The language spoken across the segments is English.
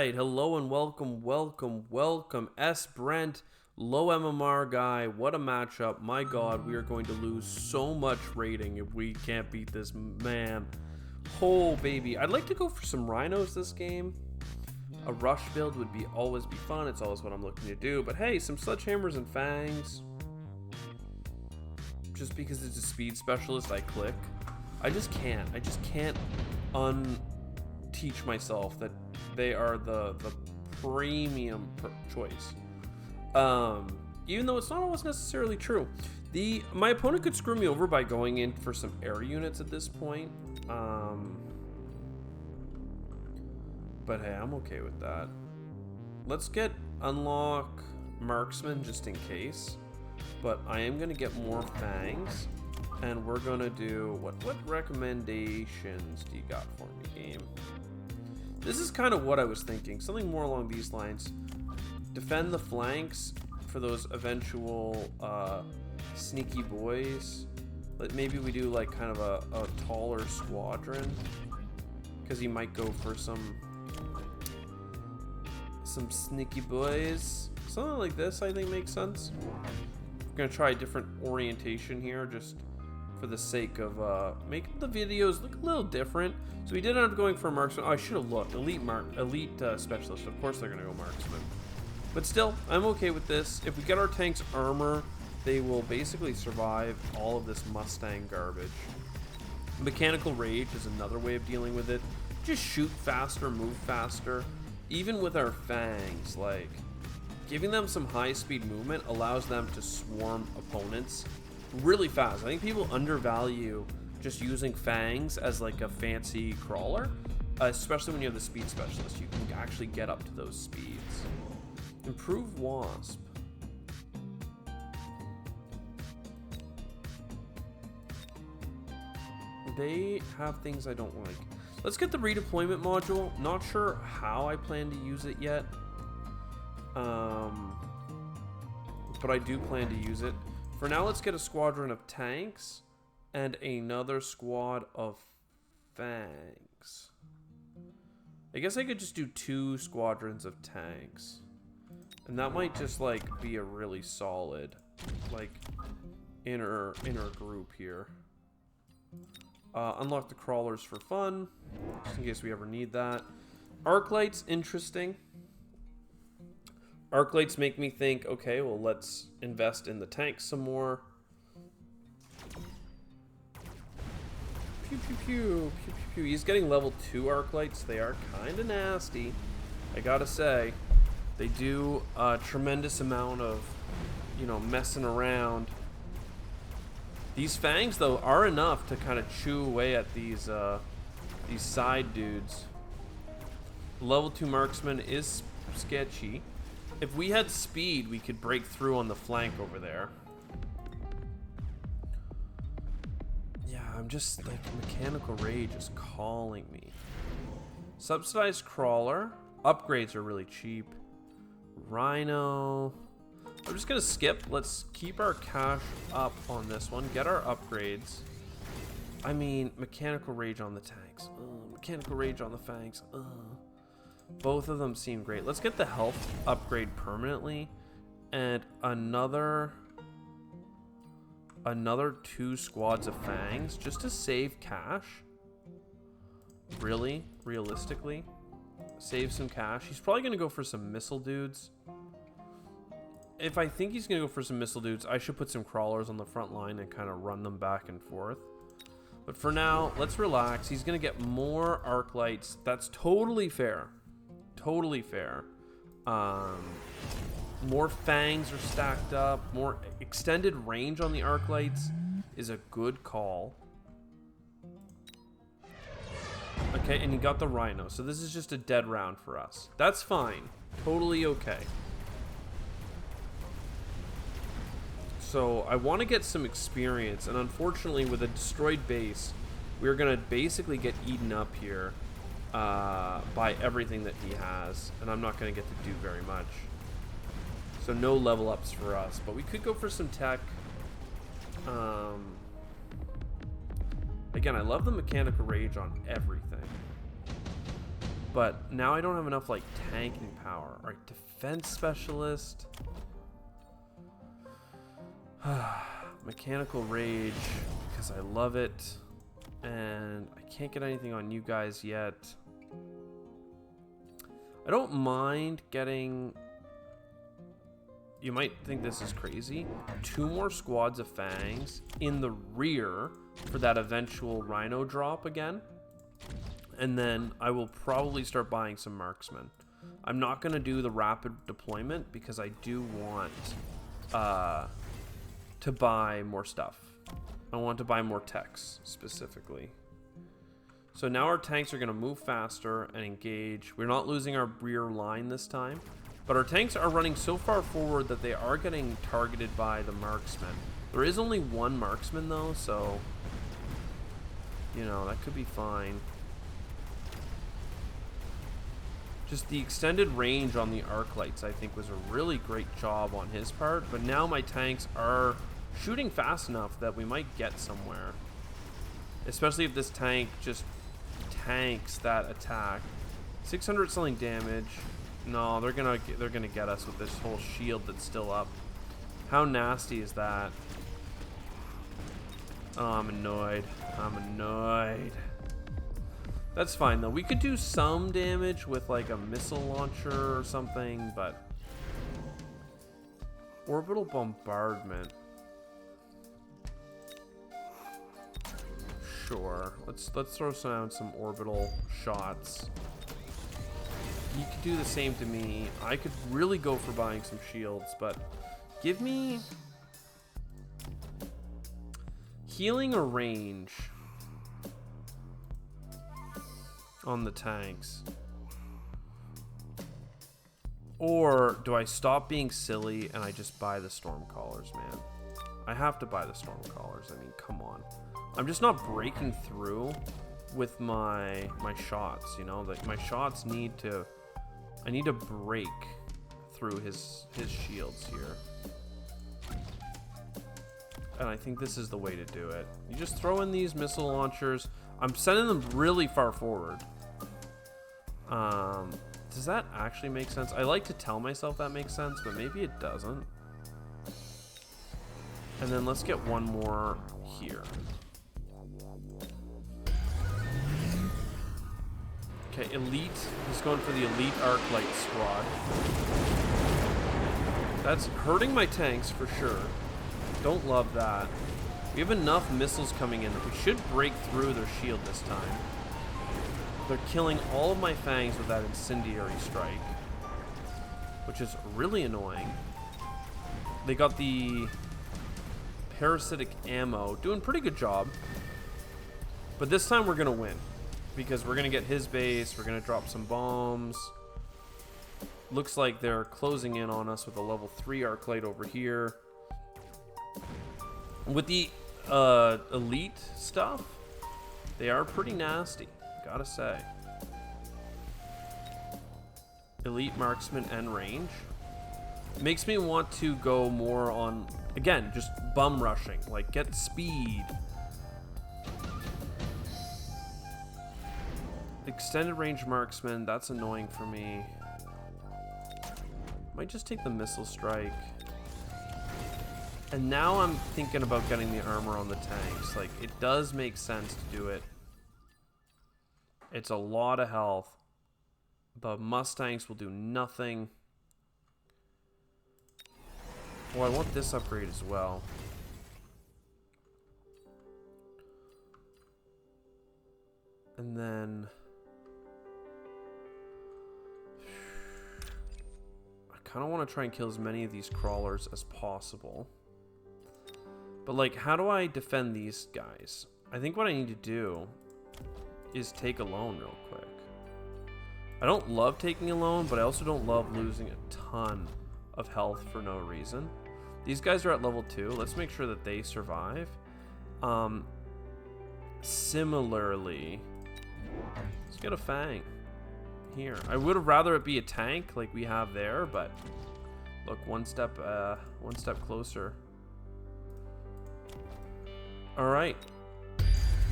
right, hello and welcome. S. Brent, low MMR guy. What a matchup. My god, we are going to lose so much rating if we can't beat this man. Oh, baby. I'd like to go for some rhinos this game. A rush build would always be fun. It's always what I'm looking to do. But hey, some sledgehammers and fangs. Just because it's a speed specialist, I click. I just can't unteach myself that they are the premium choice. Even though it's not always necessarily true. My opponent could screw me over by going in for some air units at this point. But hey, I'm okay with that. Let's unlock marksman just in case. But I am gonna get more fangs, and we're gonna do what recommendations do you got for me, game? This is kind of what I was thinking, something more along these lines. Defend the flanks for those eventual sneaky boys. Maybe we do like kind of a taller squadron, because he might go for some sneaky boys. Something like this I think makes sense. We're gonna try a different orientation here just for the sake of making the videos look a little different. So we did end up going for a marksman. Oh, I should have looked. Elite specialist. Of course they're gonna go marksman. But still, I'm okay with this. If we get our tanks armor, they will basically survive all of this Mustang garbage. Mechanical rage is another way of dealing with it. Just shoot faster, move faster. Even with our fangs, like giving them some high speed movement allows them to swarm opponents really fast. I think people undervalue just using fangs as like a fancy crawler, especially when you have the speed specialist. You can actually get up to those speeds. Improve wasp. They have things I don't like. Let's get the redeployment module. Not sure how I plan to use it yet. But I do plan to use it. For now, let's get a squadron of tanks and another squad of fangs. I guess I could just do 2 squadrons of tanks. And that might just like be a really solid like inner group here. Unlock the crawlers for fun, just in case we ever need that. Arc lights, interesting. Arc lights make me think, okay, well, let's invest in the tanks some more. Pew, pew, pew, pew, pew, pew. He's getting level 2 arc lights. They are kind of nasty, I gotta say. They do a tremendous amount of, messing around. These fangs, though, are enough to kind of chew away at these side dudes. Level 2 marksman is sketchy. If we had speed, we could break through on the flank over there. Yeah, I'm just like, mechanical rage is calling me. Subsidized crawler. Upgrades are really cheap. Rhino. I'm just gonna skip. Let's keep our cash up on this one. Get our upgrades. I mean, mechanical rage on the tanks. Mechanical rage on the fangs. Both of them seem great. Let's get the health upgrade permanently. And another 2 squads of fangs just to save cash. Really? Realistically? Save some cash. He's probably gonna go for some missile dudes. If I think he's gonna go for some missile dudes, I should put some crawlers on the front line and kind of run them back and forth. But for now, let's relax. He's gonna get more arc lights. That's totally fair. Totally fair. More fangs are stacked up. More extended range on the arc lights is a good call. Okay, and he got the rhino. So this is just a dead round for us. That's fine. Totally okay. So I want to get some experience, and unfortunately with a destroyed base, we're going to basically get eaten up here by everything that he has, and I'm not going to get to do very much. So no level ups for us, but we could go for some tech. Again, I love the mechanical rage on everything. But now I don't have enough, like, tanking power. All right, defense specialist. Mechanical rage, because I love it. And I can't get anything on you guys yet. I don't mind getting... You might think this is crazy. 2 more squads of fangs in the rear for that eventual rhino drop again. And then I will probably start buying some marksmen. I'm not going to do the rapid deployment because I do want to buy more stuff. I want to buy more techs specifically. So now our tanks are going to move faster and engage. We're not losing our rear line this time. But our tanks are running so far forward that they are getting targeted by the marksmen. There is only 1 marksman though, so... You know, that could be fine. Just the extended range on the arc lights, I think, was a really great job on his part. But now my tanks are shooting fast enough that we might get somewhere. Especially if this tank just tanks that attack. 600 something damage. No, they're gonna get us with this whole shield that's still up. How nasty is that? Oh, I'm annoyed. I'm annoyed. That's fine though. We could do some damage with like a missile launcher or something, but orbital bombardment. Sure. Let's throw down some orbital shots. You could do the same to me. I could really go for buying some shields, but give me healing or range on the tanks. Or do I stop being silly and I just buy the Stormcallers, man? I have to buy the Stormcallers. I mean, come on. I'm just not breaking through with my shots, you know? Like my shots need to... I need to break through his shields here. And I think this is the way to do it. You just throw in these missile launchers. I'm sending them really far forward. Does that actually make sense? I like to tell myself that makes sense, but maybe it doesn't. And then let's get one more here. Okay, elite. He's going for the elite arc light squad. That's hurting my tanks for sure. Don't love that. We have enough missiles coming in that we should break through their shield this time. They're killing all of my fangs with that incendiary strike, which is really annoying. They got the parasitic ammo, doing pretty good job. But this time we're gonna win. Because we're going to get his base, we're going to drop some bombs. Looks like they're closing in on us with a level 3 arc light over here. With the elite stuff, they are pretty nasty, gotta say. Elite marksman and range. Makes me want to go more on, again, just bum rushing. Like, get speed. Extended range marksman, that's annoying for me. Might just take the missile strike. And now I'm thinking about getting the armor on the tanks. Like, it does make sense to do it. It's a lot of health. The Mustangs will do nothing. Oh, I want this upgrade as well. And then... I kind of want to try and kill as many of these crawlers as possible. But, like, how do I defend these guys? I think what I need to do is take a loan real quick. I don't love taking a loan, but I also don't love losing a ton of health for no reason. These guys are at level 2. Let's make sure that they survive. Similarly, let's get a Fang here. I would have rather it be a tank like we have there, but look, one step closer. All right,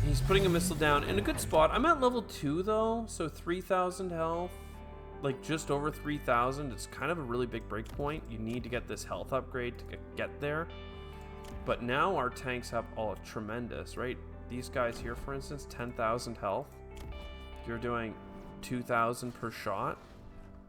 He's putting a missile down in a good spot. I'm at level 2 though, so 3,000 health. Like just over 3,000. It's kind of a really big break point. You need to get this health upgrade to get there. But now our tanks have all tremendous, right? These guys here, for instance, 10,000 health. You're doing 2,000 per shot.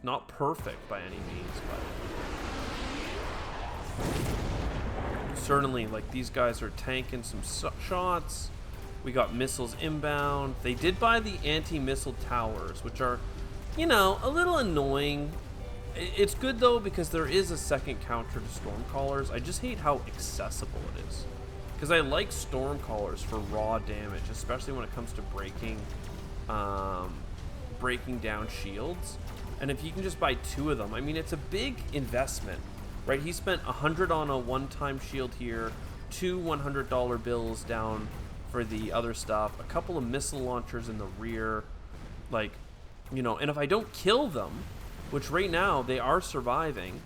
Not perfect by any means, but certainly, like, these guys are tanking some shots. We got missiles inbound. They did buy the anti-missile towers, which are, you know, a little annoying. It's good though because there is a second counter to Stormcallers. I just hate how accessible it is. Because I like Stormcallers for raw damage, especially when it comes to breaking down shields. And if you can just buy 2 of them, I mean, it's a big investment, right? He spent 100 on a one-time shield here, 2 $100 bills down for the other stuff, a couple of missile launchers in the rear, like, you know, and if I don't kill them, which right now they are surviving,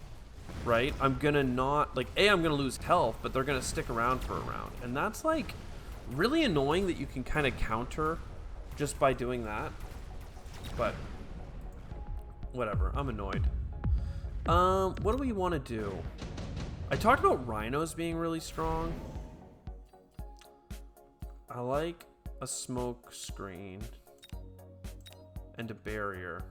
right? I'm gonna not, like, I'm gonna lose health, but they're gonna stick around for a round. And that's, like, really annoying that you can kind of counter just by doing that. But whatever, I'm annoyed. What do we want to do? I talked about rhinos being really strong. I like a smoke screen and a barrier.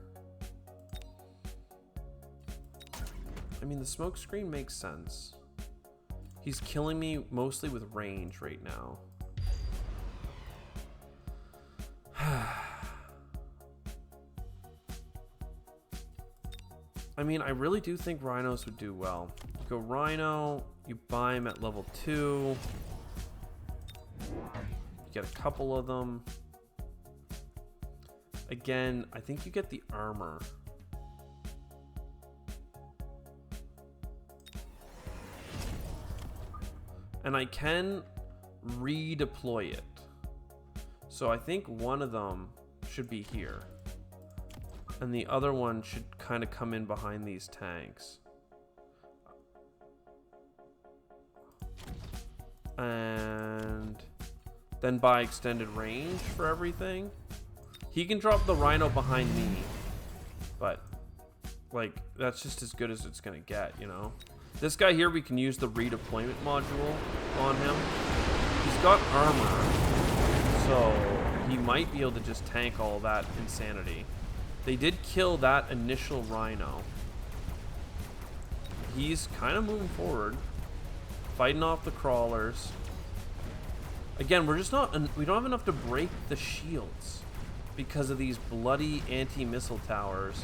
I mean, the smoke screen makes sense. He's killing me mostly with range right now. I mean, I really do think rhinos would do well. You go rhino, you buy him at level 2. You get a couple of them. Again, I think you get the armor. And I can redeploy it. So I think one of them should be here. And the other one should kind of come in behind these tanks. And then buy extended range for everything. He can drop the rhino behind me. But, like, that's just as good as it's going to get, you know? This guy here, we can use the redeployment module on him. He's got armor, so he might be able to just tank all that insanity. They did kill that initial rhino. He's kind of moving forward, fighting off the crawlers. Again, we don't have enough to break the shields because of these bloody anti-missile towers.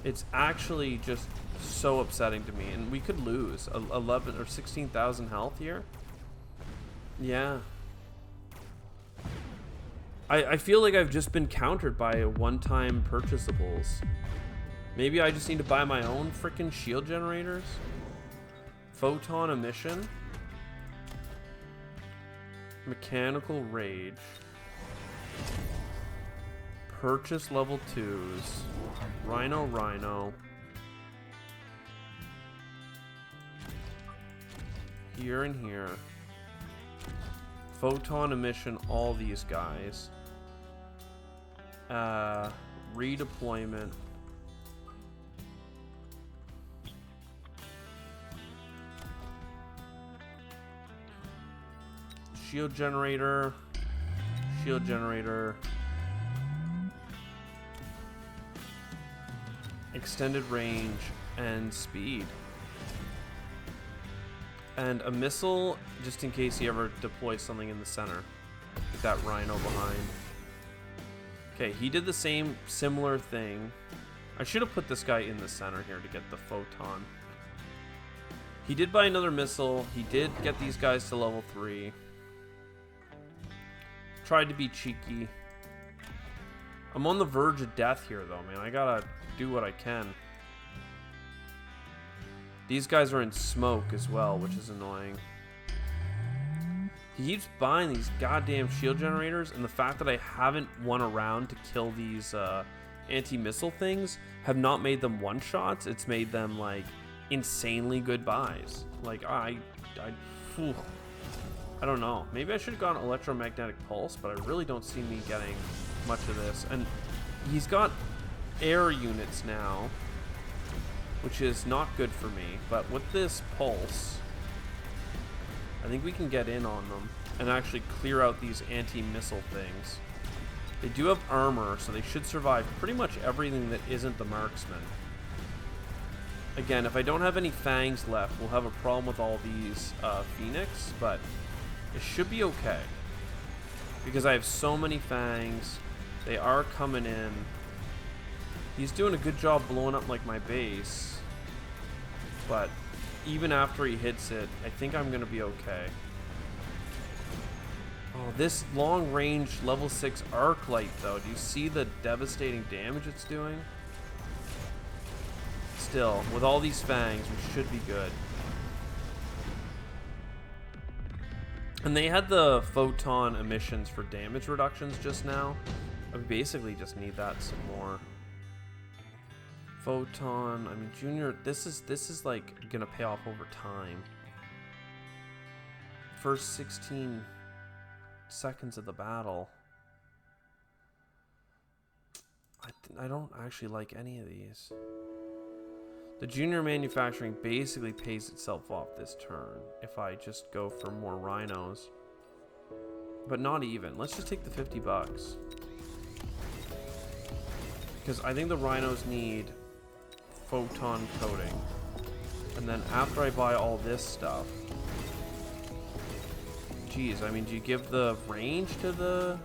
It's actually just so upsetting to me, and we could lose 11 or 16,000 health here. Yeah. I feel like I've just been countered by one-time purchasables. Maybe I just need to buy my own freaking shield generators. Photon emission. Mechanical rage. Purchase level 2s. Rhino. Here and here. Photon emission, all these guys. Redeployment. Shield generator. Extended range and speed. And a missile, just in case he ever deploys something in the center. Get that rhino behind. Okay, he did the similar thing. I should have put this guy in the center here to get the photon. He did buy another missile. He did get these guys to level 3. Tried to be cheeky. I'm on the verge of death here, though, man. I gotta do what I can. These guys are in smoke as well, which is annoying. He keeps buying these goddamn shield generators, and the fact that I haven't won a round to kill these anti-missile things have not made them one-shots. It's made them, like, insanely good buys. Like, I don't know. Maybe I should have gone electromagnetic pulse, but I really don't see me getting much of this. And he's got air units now, which is not good for me. But with this pulse, I think we can get in on them and actually clear out these anti-missile things. They do have armor, so they should survive pretty much everything that isn't the marksman. Again, if I don't have any fangs left, we'll have a problem with all these Phoenix, but it should be okay. Because I have so many fangs. They are coming in. He's doing a good job blowing up like my base. But even after he hits it, I think I'm going to be okay. Oh, this long-range level 6 arc light, though. Do you see the devastating damage it's doing? Still, with all these fangs, we should be good. And they had the photon emissions for damage reductions just now. I basically just need that some more. Photon, I mean, Junior, this is like gonna pay off over time. First 16 seconds of the battle. I don't actually like any of these. The junior manufacturing basically pays itself off this turn if I just go for more rhinos. But not even. Let's just take the 50 bucks. Because I think the rhinos need photon coating. And then after I buy all this stuff... Geez, I mean, do you give the range to the...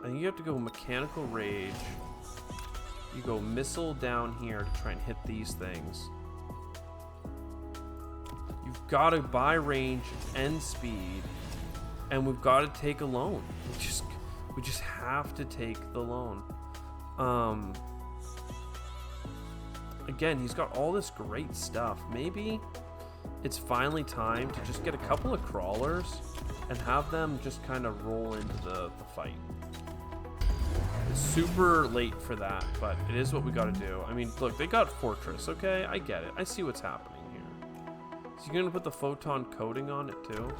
I think you have to go mechanical rage. You go missile down here to try and hit these things. You've got to buy range and speed, and we've got to take a loan. We just have to take the loan. Again, he's got all this great stuff. Maybe it's finally time to just get a couple of crawlers and have them just kind of roll into the fight. It's super late for that, but it is what we got to do. I mean, look, they got Fortress, okay? I get it. I see what's happening here. Is he going to put the photon coating on it too?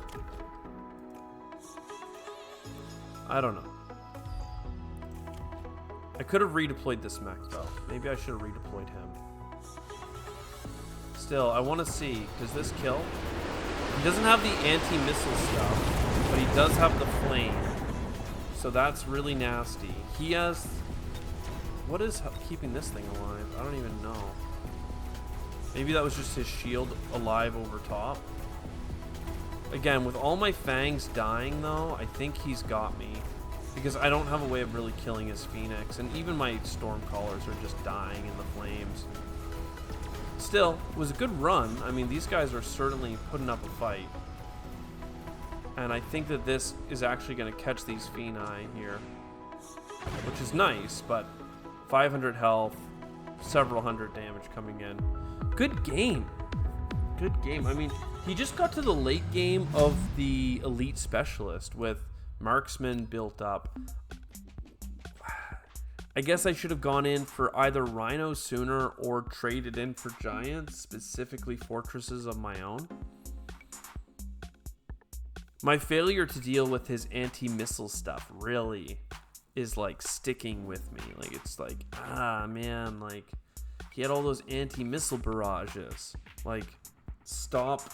I don't know. I could have redeployed this mech, though. Maybe I should have redeployed him. Still, I want to see, does this kill? He doesn't have the anti-missile stuff, but he does have the flame. So that's really nasty. He has... What is keeping this thing alive? I don't even know. Maybe that was just his shield alive over top. Again, with all my fangs dying, though, I think he's got me. Because I don't have a way of really killing his Phoenix. And even my Stormcallers are just dying in the flames. Still, it was a good run. I mean, these guys are certainly putting up a fight. And I think that this is actually going to catch these Phoenix here. Which is nice, but 500 health, several hundred damage coming in. Good game. Good game. I mean, he just got to the late game of the Elite Specialist with Marksman built up. I guess I should have gone in for either Rhino sooner or traded in for Giants, specifically Fortresses of my own. My failure to deal with his anti-missile stuff really is like sticking with me. Like, it's like, man, like he had all those anti-missile barrages. Like, stop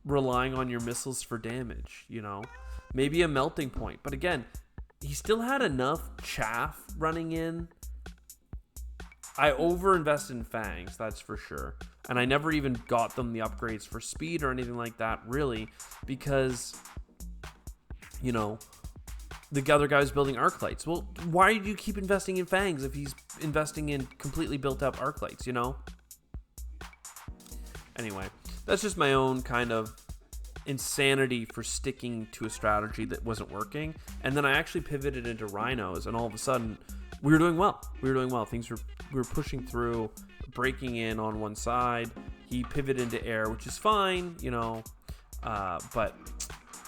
relying on your missiles for damage, you know? Maybe a melting point. But again, he still had enough chaff running in. I overinvested in fangs, that's for sure. And I never even got them the upgrades for speed or anything like that, really, because, you know, the other guy was building arc lights. Well, why do you keep investing in fangs if he's investing in completely built up arc lights, you know? Anyway, that's just my own kind of insanity for sticking to a strategy that wasn't working. And then I actually pivoted into rhinos, and all of a sudden we were doing well. Things we were pushing through, breaking in on one side. He pivoted into air, which is fine, you know. But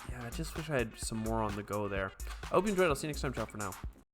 yeah, I just wish I had some more on the go there. I hope you enjoyed. I'll see you next time. Ciao for now.